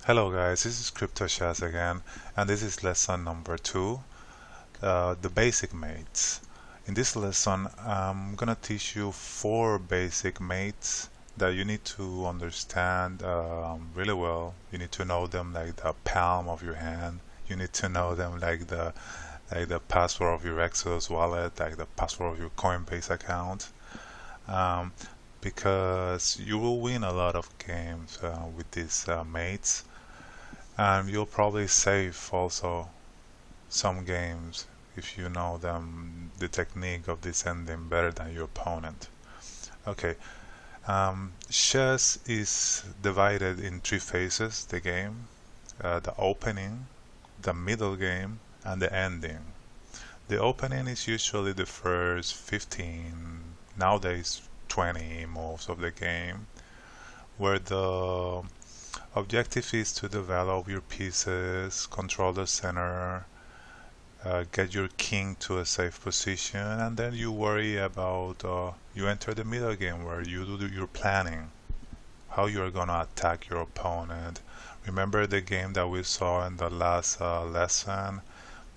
Hello guys, this is CryptoShaz again, and this is lesson number 2, the basic mates. In this lesson, I'm gonna teach you 4 basic mates that you need to understand really well. You need to know them like the palm of your hand. You need to know them like the password of your Exodus wallet, like the password of your Coinbase account. Um, because you will win a lot of games with these mates. And you'll probably save also some games if you know the technique of descending better than your opponent. Okay, chess is divided in 3 phases, the game, the opening, the middle game, and the ending. The opening is usually the first 15, nowadays 20 moves of the game, where the objective is to develop your pieces, control the center, get your king to a safe position, and then you worry about you enter the middle game where you do your planning, how you're gonna attack your opponent. Remember the game that we saw in the last lesson,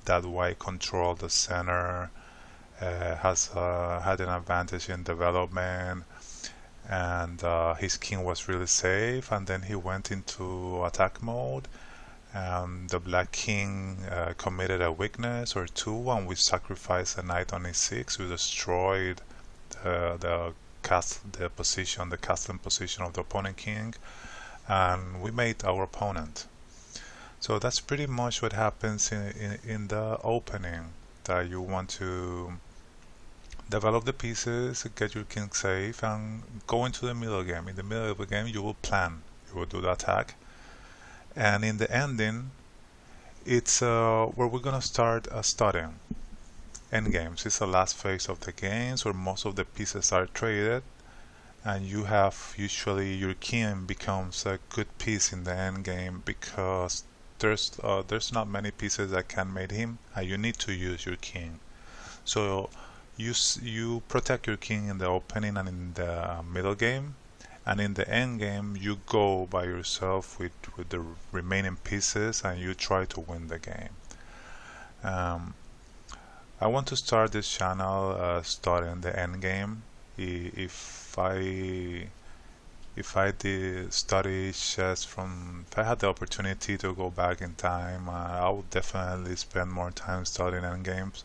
that white controlled the center, has had an advantage in development, and his king was really safe, and then he went into attack mode, and the black king committed a weakness or two, and we sacrificed a knight on e6. We destroyed the position, the castle position of the opponent king, and we made our opponent. So that's pretty much what happens in the opening, that you want to develop the pieces, get your king safe, and go into the middle game. In the middle of the game, you will plan, you will do the attack, and in the ending, it's where we're gonna start studying endgames. It's the last phase of the games where most of the pieces are traded, and you have usually your king becomes a good piece in the endgame because there's not many pieces that can mate him, and you need to use your king. So you protect your king in the opening and in the middle game, and in the end game you go by yourself with the remaining pieces and you try to win the game. I want to start this channel starting the end game. If I did study chess if I had the opportunity to go back in time, I would definitely spend more time studying end games,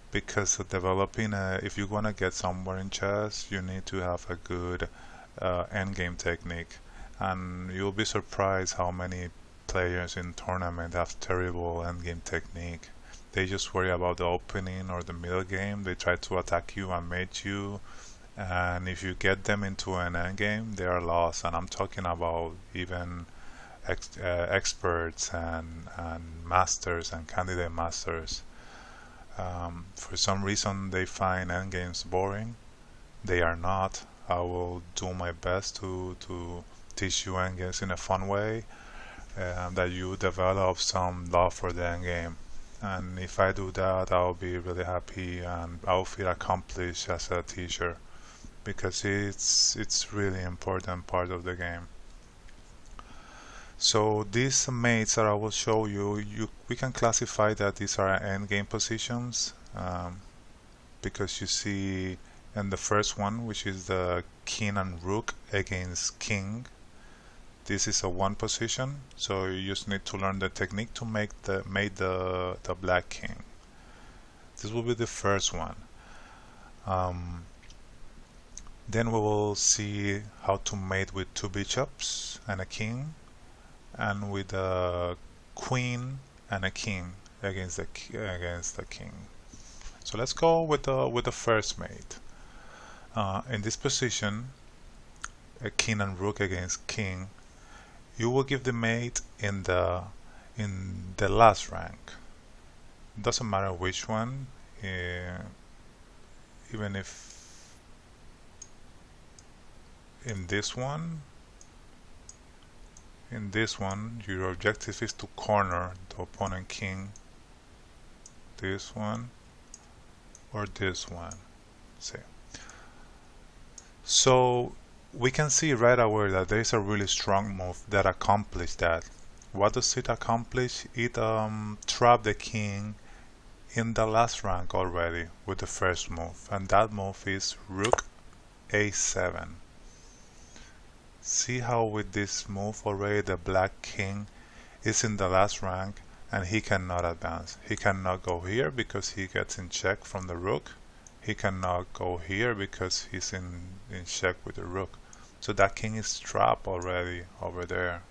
because developing if you want to get somewhere in chess, you need to have a good endgame technique, and you'll be surprised how many players in tournament have terrible endgame technique. They just worry about the opening or the middle game. They try to attack you and mate you, and if you get them into an endgame, they are lost. And I'm talking about even experts and masters and candidate masters. For some reason they find endgames boring. They are not. I will do my best to teach you endgames in a fun way, that you develop some love for the endgame. And if I do that, I'll be really happy and I'll feel accomplished as a teacher, because it's really important part of the game. So these mates that I will show you, we can classify that these are endgame positions, because you see in the first one, which is the king and rook against king, this is a 1 position, so you just need to learn the technique to make the black king. This will be the first one. Then we will see how to mate with 2 bishops and a king, and with a queen and a king against the king. So let's go with the first mate. In this position, a king and rook against king, you will give the mate in the last rank. It doesn't matter which one, even if in this one your objective is to corner the opponent king, this one or this one, say. So we can see right away that there is a really strong move that accomplished that. What does it accomplish? It trapped the king in the last rank already with the first move, and that move is Rook A7. See how with this move already the black king is in the last rank and he cannot advance. He cannot go here because he gets in check from the rook. He cannot go here because he's in check with the rook. So that king is trapped already over there.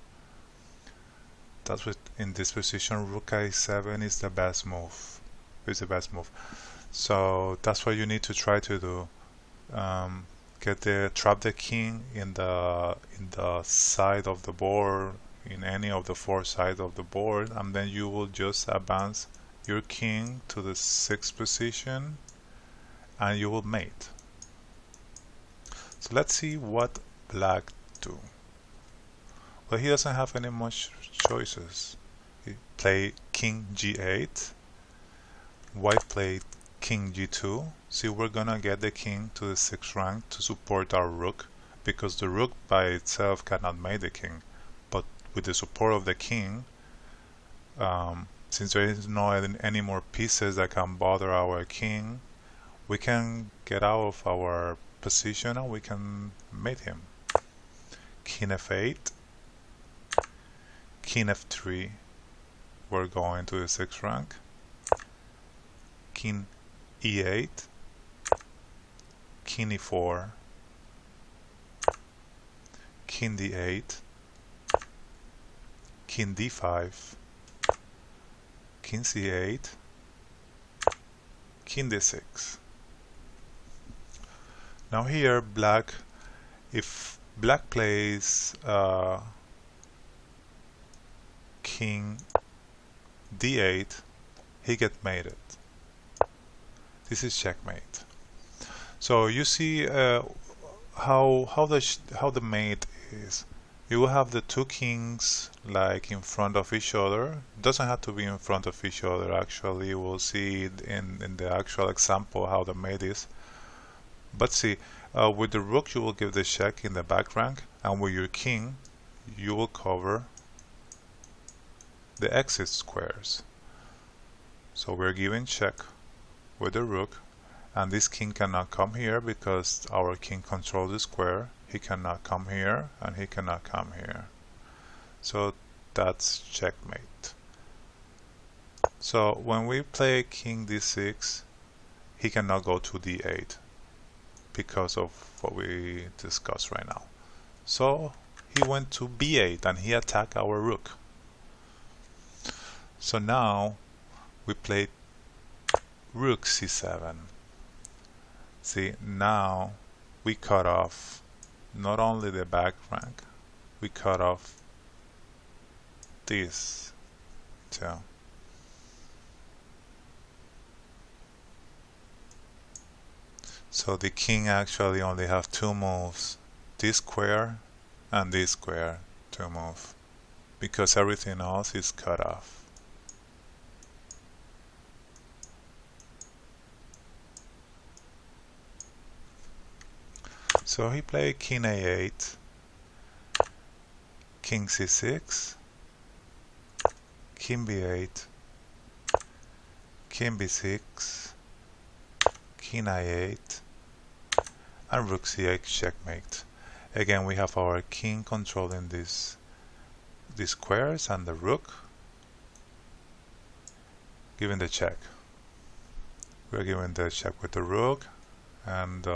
That's what in this position Rook A7 is the best move. Is the best move. So that's what you need to try to do. Trap the king in the side of the board, in any of the four sides of the board, and then you will just advance your king to the 6th position and you will mate. So let's see what black do. Well, he doesn't have any much choices. He played king g8, white played king g2. See, we're gonna get the king to the 6th rank to support our rook, because the rook by itself cannot mate the king, but with the support of the king, since there is no any more pieces that can bother our king, we can get out of our position and we can mate him. King f8, king f3, we're going to the 6th rank. King e8, king e4, king d8, king d5, king c8, king d6. Now here black, if black plays king d8, he gets mated. This is checkmate. So you see how the mate is. You will have the two kings like in front of each other. Doesn't have to be in front of each other. Actually, we'll see it in the actual example how the mate is. But see, with the rook you will give the check in the back rank, and with your king you will cover the exit squares. So we're giving check with the rook, and this king cannot come here because our king controls the square. He cannot come here and he cannot come here. So that's checkmate. So when we play king d6, he cannot go to d8 because of what we discussed right now. So he went to b8 and he attacked our rook. So now we played rook c7. See, now we cut off not only the back rank, we cut off this too. So the king actually only have two moves, this square and this square to move, because everything else is cut off. So he played king a8, king c6, king b8, king b6, king i8, and rook c8 checkmate. Again, we have our king controlling these squares and the rook giving the check. We're giving the check with the rook, and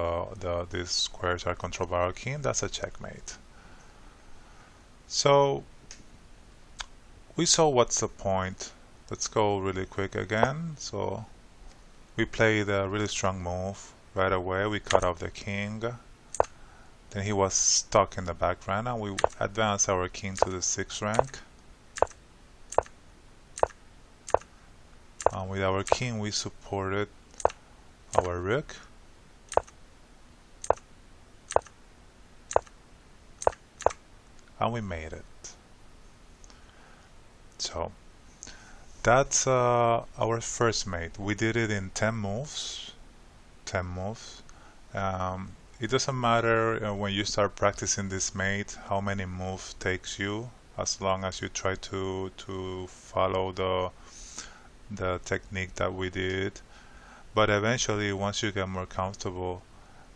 these squares are controlled by our king. That's a checkmate. So we saw what's the point. Let's go really quick again. So we played a really strong move right away. We cut off the king. Then he was stuck in the back rank, and we advanced our king to the 6th rank. And with our king we supported our rook. And we made it. So that's our first mate. We did it in 10 moves. 10 moves. It doesn't matter when you start practicing this mate how many moves takes you, as long as you try to follow the technique that we did. But eventually, once you get more comfortable,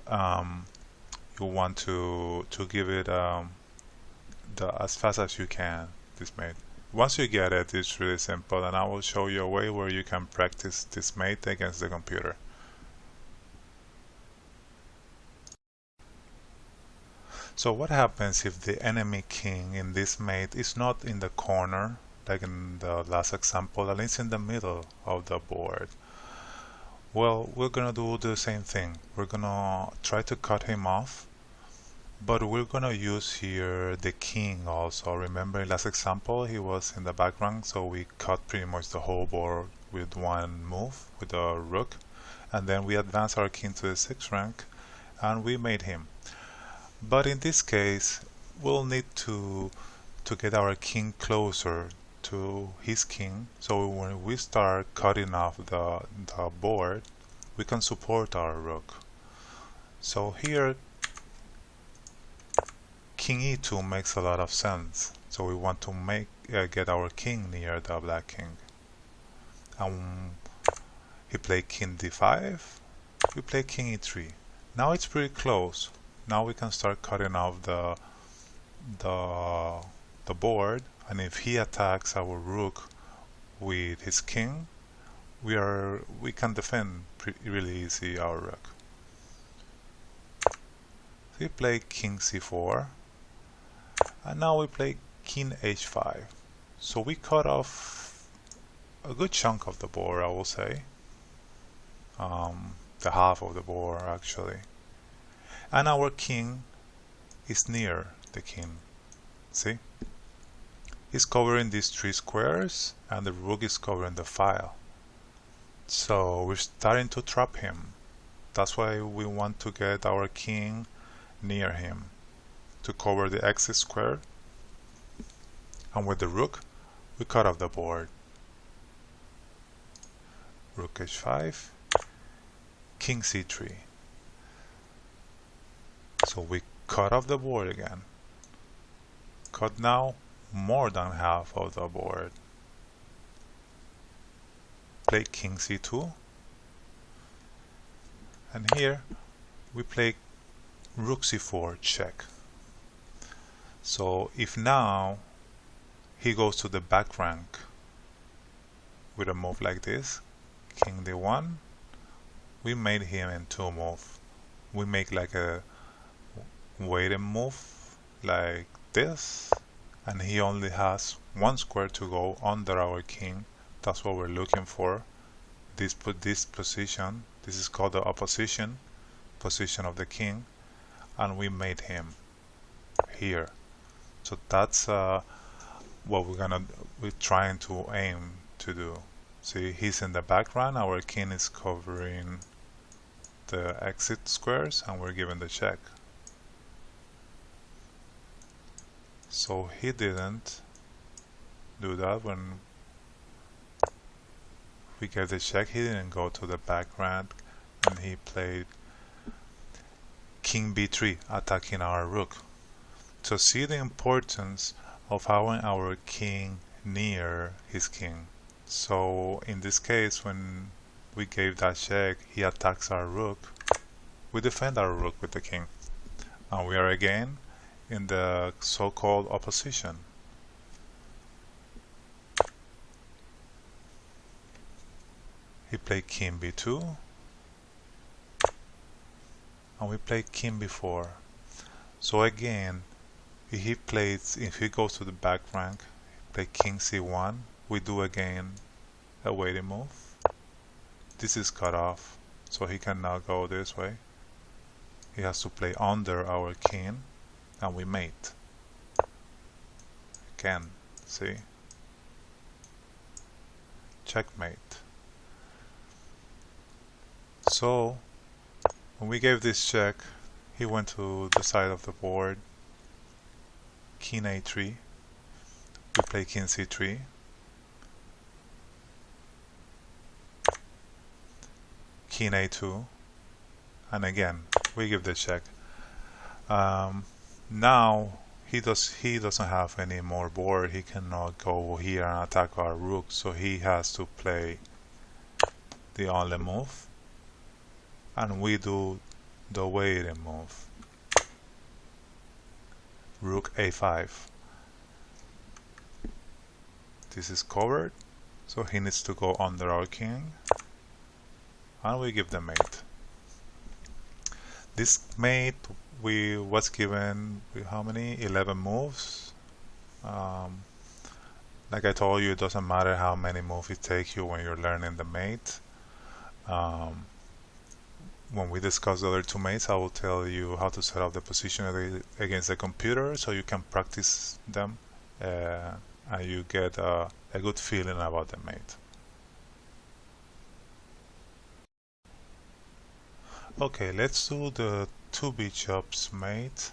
you want to give it as fast as you can, this mate. Once you get it, it's really simple, and I will show you a way where you can practice this mate against the computer. So what happens if the enemy king in this mate is not in the corner, like in the last example, and it's in the middle of the board? Well, we're gonna do the same thing. We're gonna try to cut him off, but we're gonna use here the king also. Remember in last example he was in the background, so we cut pretty much the whole board with one move with the rook, and then we advance our king to the 6th rank and we made him. But in this case we'll need to get our king closer to his king, so when we start cutting off the board we can support our rook. So here King e2 makes a lot of sense. So we want to get our king near the black king. He played king d5. We play king e3. Now it's pretty close. Now we can start cutting off the board, and if he attacks our rook with his king, we can defend really easy our rook. So we play king c4. And now we play king h5. So we cut off a good chunk of the board, I will say. The half of the board actually. And our king is near the king. See? He's covering these 3 squares and the rook is covering the file. So we're starting to trap him. That's why we want to get our king near him, to cover the exit square, and with the rook we cut off the board. Rook h5, king c3. So we cut off the board again. Cut now more than half of the board. Play king c2, and here we play rook c4 check. So if now he goes to the back rank with a move like this, king d1, we made him in 2 moves. We make like a waiting move like this, and he only has 1 square to go under our king. That's what we're looking for. This position, this is called the opposition position of the king, and we made him here. So that's what we're trying to aim to do. See, he's in the background, our king is covering the exit squares, and we're giving the check. So he didn't do that when we gave the check. He didn't go to the background, and he played king b3, attacking our rook. So see the importance of having our king near his king. So in this case, when we gave that check, he attacks our rook. We defend our rook with the king, and we are again in the so-called opposition. He played king b2, and we play king b4. So again, if he goes to the back rank, play king c1, we do again a waiting move. This is cut off, so he cannot go this way. He has to play under our king, and we mate. Again, see? Checkmate. So when we gave this check, he went to the side of the board, king a3, we play king c3, king a2, and again we give the check. Now he doesn't have any more board. He cannot go here and attack our rook, so he has to play the only move, and we do the waiting move. Rook a5. This is covered, so he needs to go under our king, and we give the mate. This mate we was given how many? 11 moves. Like I told you, it doesn't matter how many moves it takes you when you're learning the mate. When we discuss the other two mates, I will tell you how to set up the position against the computer so you can practice them and you get a good feeling about the mate. Okay, let's do the two bishops mate.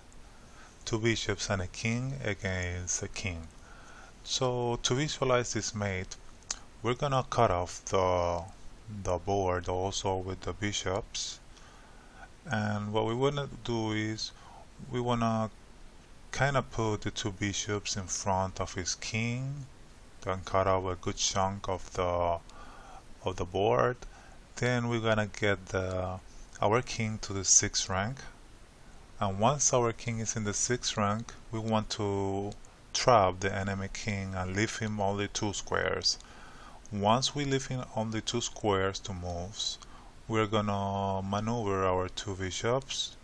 Two bishops and a king against a king. So to visualize this mate, we're gonna cut off the board also with the bishops, and what we wanna do is we wanna kind of put the two bishops in front of his king, then cut off a good chunk of the board. Then we're gonna get our king to the 6th rank, and once our king is in the 6th rank, we want to trap the enemy king and leave him only 2 squares. Once we leave him only 2 squares to moves, we're gonna maneuver our 2 bishops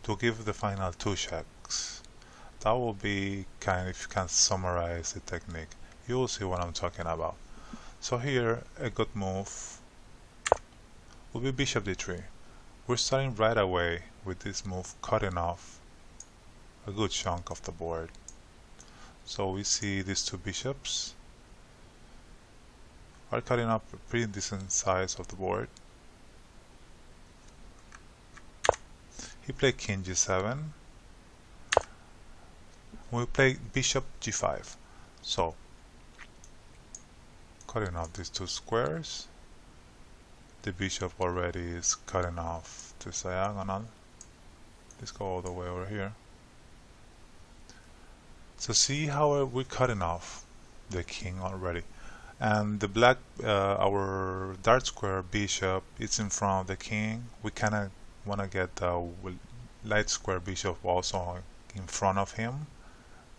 to give the final 2 checks. That will be kind of, if you can summarize the technique, you will see what I'm talking about. So here, a good move will be bishop d3. We're starting right away with this move, cutting off a good chunk of the board. So we see these 2 bishops are cutting up a pretty decent size of the board. He played king g7. We play bishop g5. So cutting off these 2 squares. The bishop already is cutting off this diagonal. Let's go all the way over here. So see how we're cutting off the king already, and the black, our dark square bishop, it's in front of the king. We kind of want to get the light square bishop also in front of him,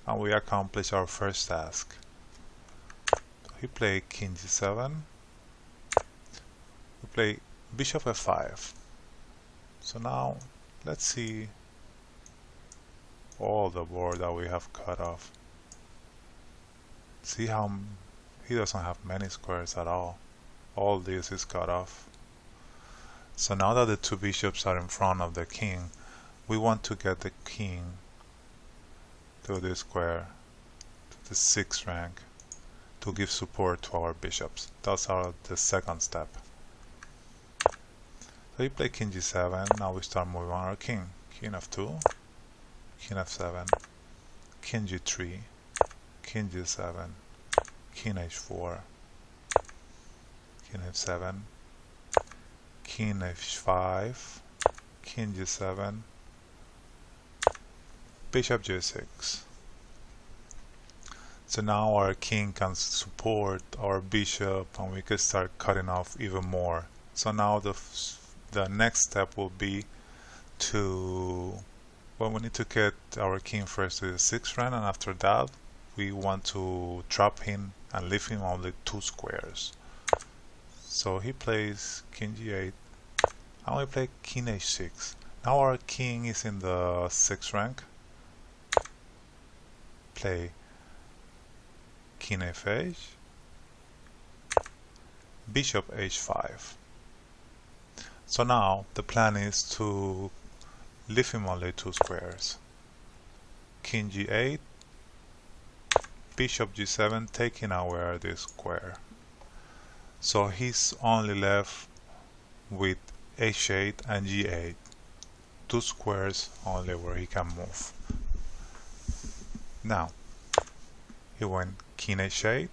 and we accomplish our first task. He played king g7. We play bishop f5. So now let's see all the board that we have cut off. See how he doesn't have many squares at all. All this is cut off. So now that the 2 bishops are in front of the king, we want to get the king to this square, to the 6th rank, to give support to our bishops. That's the second step. So you play king g7. Now we start moving on our king. King f2, king f7, king g3, king g7, king h4, king f7, king h5, king g7, bishop g6. So now our king can support our bishop and we can start cutting off even more. So now the next step will be we need to get our king first to the 6th rank, and after that we want to trap him and leave him only 2 squares. So he plays king g8 and we play king h6. Now our king is in the 6th rank. Play king f8, bishop h5. So now the plan is to leave him only 2 squares. King g8, bishop g7, taking away this square. So he's only left with h8 and g8, 2 squares only where he can move. Now he went king h8.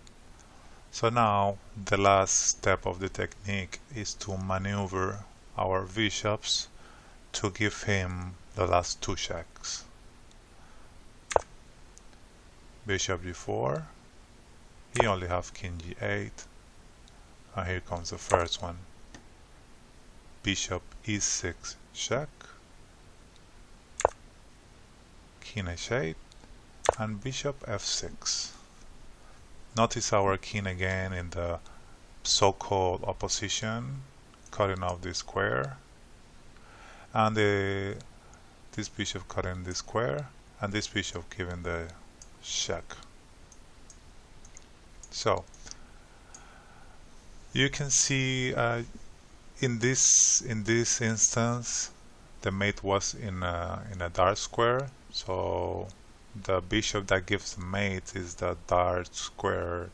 So now the last step of the technique is to maneuver our bishops to give him the last 2 checks. bishop g4, he only have king g8, and here comes the first one, bishop e6 check, king h8, and bishop f6. Notice our king again in the so-called opposition, cutting off this square, and this bishop cutting this square, and this bishop giving the check. So you can see in this instance the mate was in a dark square, so the bishop that gives the mate is the dark square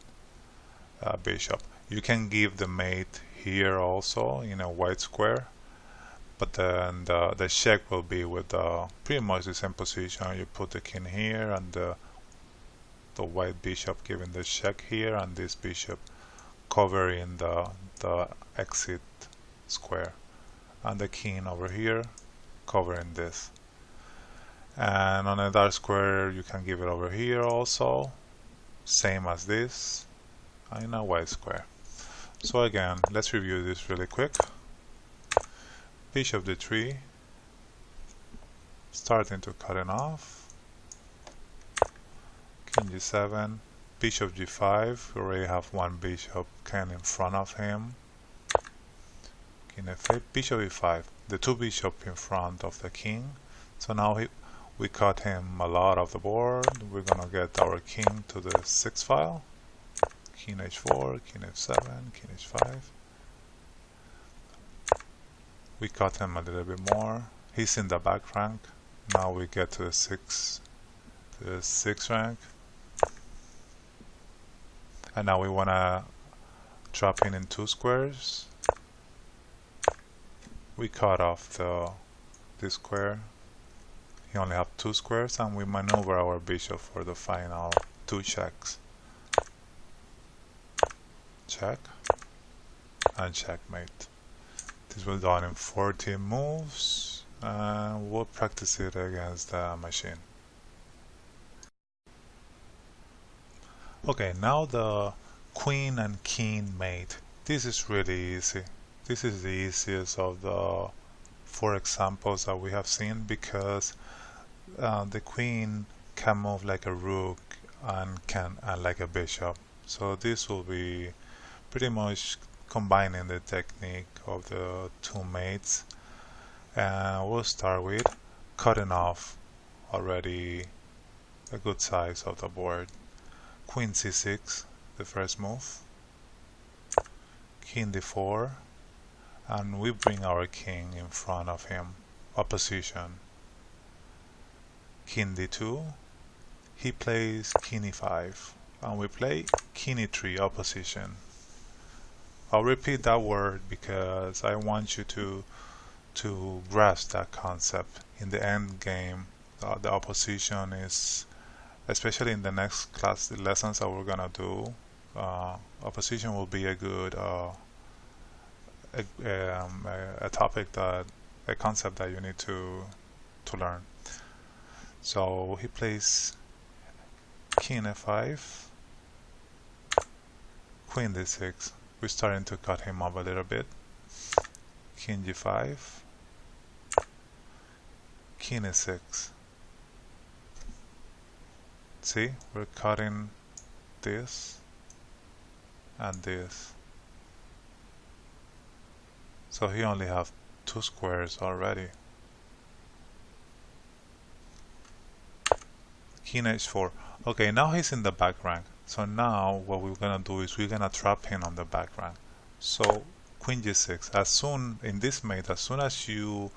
bishop. You can give the mate here also in a white square, but then the check will be with pretty much the same position. You put the king here, and the white bishop giving the check here, and this bishop covering the exit square, and the king over here covering this. And on a dark square you can give it over here also, same as this, and in a white square. So again, let's review this really quick. Bishop d3, starting to cutting off, king g7, bishop g5, we already have one bishop in front of him, king f8, bishop e5, the two bishops in front of the king. So now we cut him a lot of the board. We're gonna get our king to the 6th file, king h4, king f7, king h5. We cut him a little bit more. He's in the back rank. Now we get to the 6th rank. And now we wanna trap him in 2 squares. We cut off this square. He only have 2 squares, and we maneuver our bishop for the final 2 checks. Check and checkmate. This was done in 14 moves, and we'll practice it against the machine. Okay, now the queen and king mate. This is really easy. This is the easiest of the 4 examples that we have seen, because the queen can move like a rook and like a bishop. So this will be pretty much combining the technique of the 2 mates. And we'll start with cutting off already a good size of the board. Queen c6, the first move, king d4, and we bring our king in front of him, opposition. King d2, he plays king e5, and we play king e3, opposition. I'll repeat that word because I want you to grasp that concept. In the end game, the opposition is, especially in the next class, the lessons that we're gonna do, opposition will be a good a topic, that a concept that you need to learn. So he plays king f5, queen d6. We're starting to cut him up a little bit. King g5, king e6. See, we're cutting this and this. So he only have 2 squares already. King h4. Okay, now he's in the back rank. So now what we're gonna do is we're gonna trap him on the back rank. So queen g6. As soon in this mate, as soon as you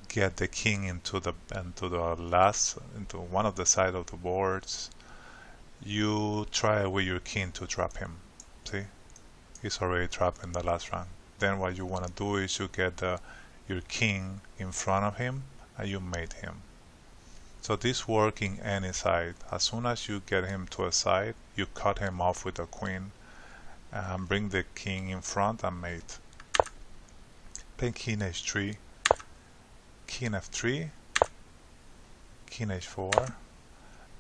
get the king into one of the side of the boards, you try with your king to trap him. See, he's already trapped in the last rank. Then what you want to do is you get your king in front of him and you mate him. So this works in any side. As soon as you get him to a side, you cut him off with a queen and bring the king in front and mate. Then king h3, king f3, king h4,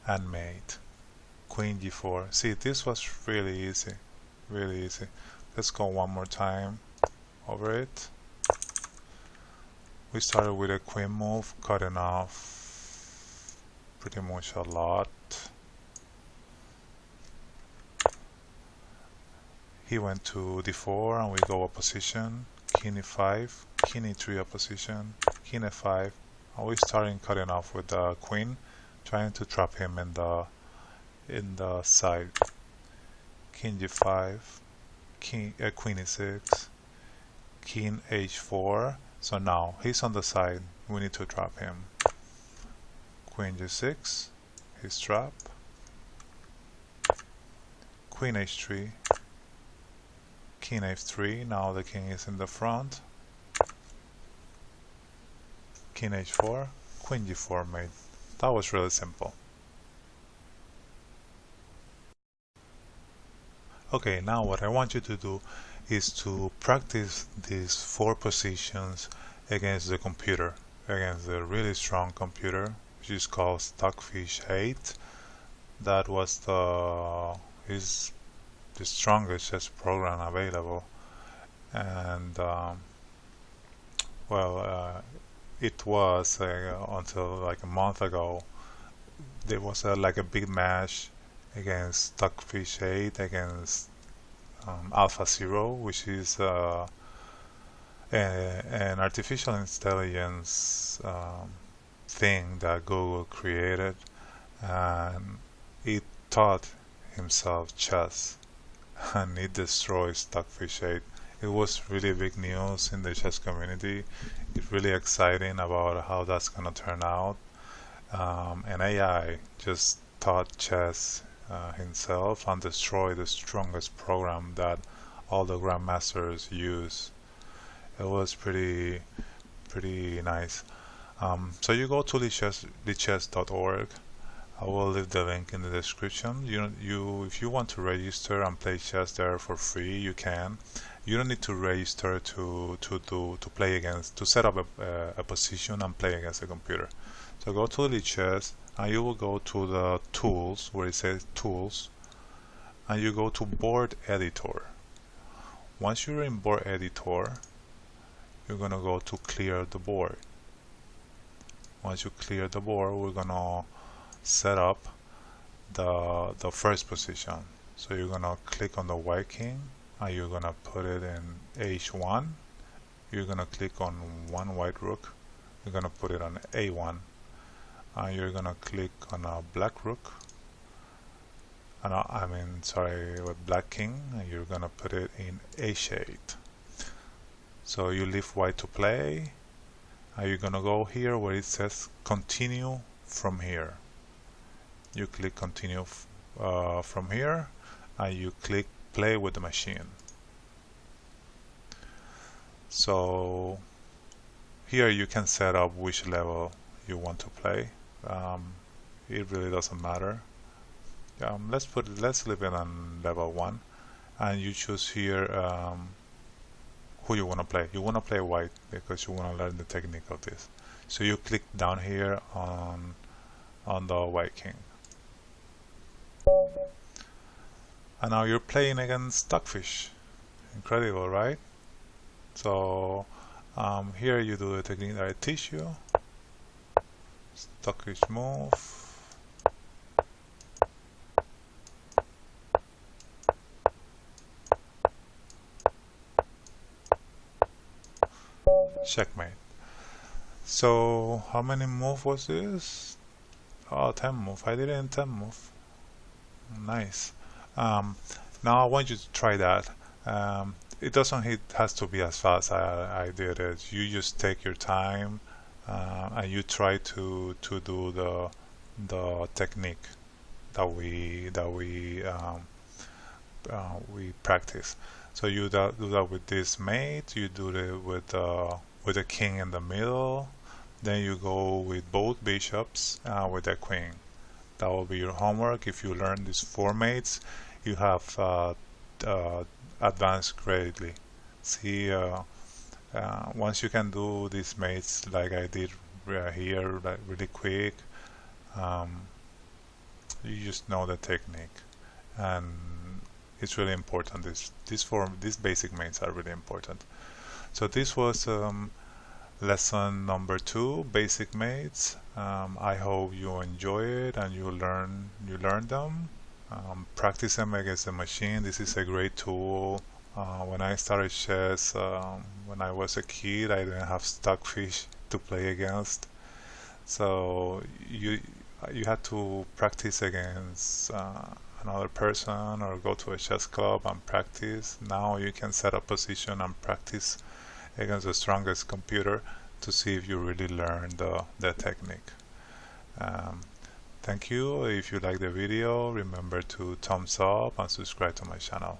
and mate. queen g4. See, this was really easy, really easy. Let's go one more time over it. We started with a queen move, cutting off pretty much a lot. He went to d4 and we go opposition, king e5, king e3 opposition, king f5, and we started cutting off with the queen, trying to trap him in the side. King g5, queen e6, king h4. So now he's on the side, we need to trap him. Queen g6, he's trapped. Queen h3, king f3, now the king is in the front. King h4, queen g4 mate. That was really simple. Okay, now what I want you to do is to practice these 4 positions against the computer, against the really strong computer, which is called Stockfish 8. That was the strongest chess program available, and it was until like a month ago. There was like a big match against Stockfish 8 against AlphaZero, which is an artificial intelligence thing that Google created, and it taught himself chess, and it destroyed Stockfish 8. It was really big news in the chess community. It's really exciting about how that's gonna turn out. And AI just taught chess himself and destroyed the strongest program that all the grandmasters use. It was pretty nice. So you go to lichess.org. I will leave the link in the description. If you want to register and play chess there for free, you can. You don't need to register to play against, to set up a position and play against a computer. So go to Lichess and you will go to the tools where it says tools, and you go to board editor. Once you're in board editor, you're gonna go to clear the board. Once you clear the board, we're gonna set up the first position. So you're gonna click on the white king and you're gonna put it in h1. You're gonna click on one white rook, you're gonna put it on a1, and you're gonna click on a black rook, and with black king, and you're gonna put it in h8. So you leave white to play, and you're gonna go here where it says continue from here. You click continue from here, and you click play with the machine. So here you can set up which level you want to play. It really doesn't matter. Let's leave it on level 1, and you choose here who you want to play. You want to play white because you want to learn the technique of this. So you click down here on the white king, and now you're playing against Stockfish. Incredible, right? So here you do the technique that I teach you. Stockfish move, checkmate. So how many move was this? Oh, 10 move. I did it in 10 move. Nice. Now I want you to try that. It has to be as fast as I did it. You just take your time and you try to do the technique that we practice. So you do that with this mate. You do it with the king in the middle. Then you go with both bishops with the queen. That will be your homework. If you learn these 4 mates, you have advanced greatly. See, once you can do these mates like I did here, like really quick, you just know the technique, and it's really important. These basic mates are really important. So this was lesson number 2, basic mates. I hope you enjoy it and you learn them. Practice them against the machine. This is a great tool. When I started chess, when I was a kid, I didn't have stockfish to play against. So you had to practice against another person or go to a chess club and practice. Now you can set a position and practice against the strongest computer to see if you really learn the technique. Thank you. If you like the video, remember to thumbs up and subscribe to my channel.